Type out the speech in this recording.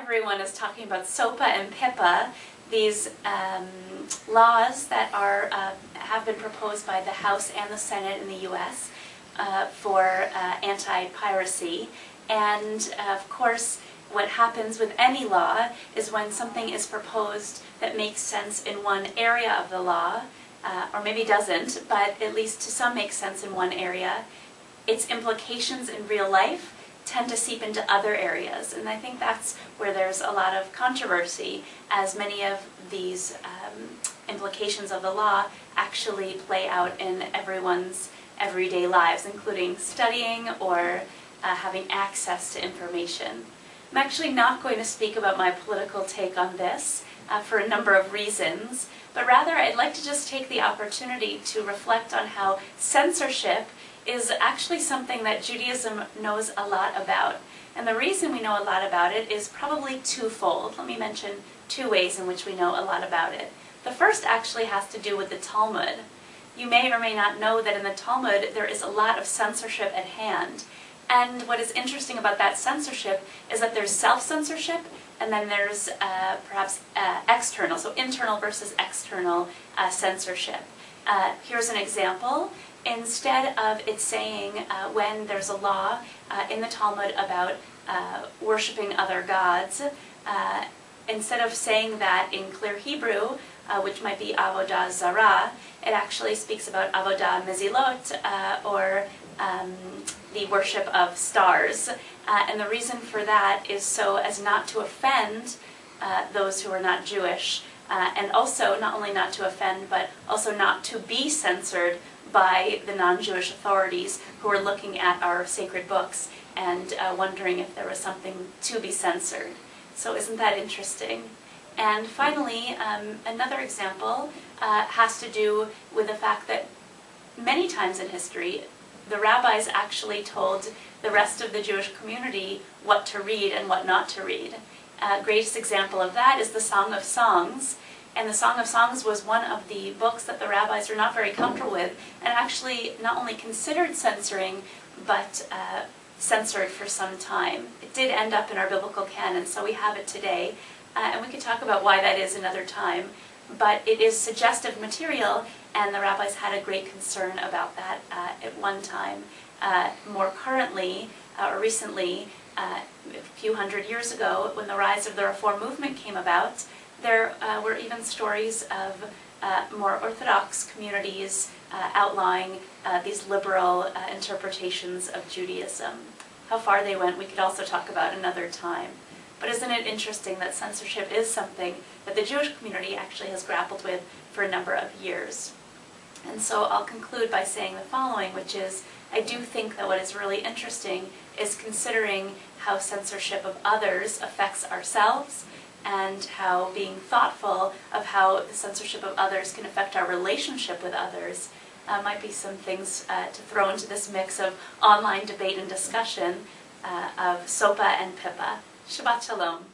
everyone is talking about SOPA and PIPA, these laws that are have been proposed by the House and the Senate in the U.S. For anti-piracy. And of course, what happens with any law is when something is proposed that makes sense in one area of the law, or maybe doesn't, but at least to some makes sense in one area, its implications in real life tend to seep into other areas. And I think that's where there's a lot of controversy, as many of these implications of the law actually play out in everyone's everyday lives, including studying or having access to information. I'm actually not going to speak about my political take on this for a number of reasons, but rather I'd like to just take the opportunity to reflect on how censorship is actually something that Judaism knows a lot about. And the reason we know a lot about it is probably twofold. Let me mention two ways in which we know a lot about it. The first actually has to do with the Talmud. You may or may not know that in the Talmud there is a lot of censorship at hand. And what is interesting about that censorship is that there's self-censorship, and then there's perhaps external, so internal versus external censorship. Here's an example. Instead of it saying when there's a law in the Talmud about worshiping other gods, instead of saying that in clear Hebrew, which might be avodah zarah, it actually speaks about avodah mezilot, or the worship of stars. And the reason for that is so as not to offend those who are not Jewish, and also not only not to offend, but also not to be censored by the non-Jewish authorities who are looking at our sacred books and wondering if there was something to be censored. So isn't that interesting? And finally, another example has to do with the fact that many times in history, the rabbis actually told the rest of the Jewish community what to read and what not to read. Greatest example of that is the Song of Songs. And the Song of Songs was one of the books that the rabbis were not very comfortable with, and actually not only considered censoring, but censored for some time. It did end up in our biblical canon, so we have it today. And we could talk about why that is another time. But it is suggestive material, and the rabbis had a great concern about that at one time. More currently, or recently, a few hundred years ago, when the rise of the Reform movement came about, there were even stories of more Orthodox communities outlawing these liberal interpretations of Judaism. How far they went, we could also talk about another time. But isn't it interesting that censorship is something that the Jewish community actually has grappled with for a number of years? And so I'll conclude by saying the following, which is, I do think that what is really interesting is considering how censorship of others affects ourselves, and how being thoughtful of how the censorship of others can affect our relationship with others might be some things to throw into this mix of online debate and discussion of SOPA and PIPA. Shabbat Shalom.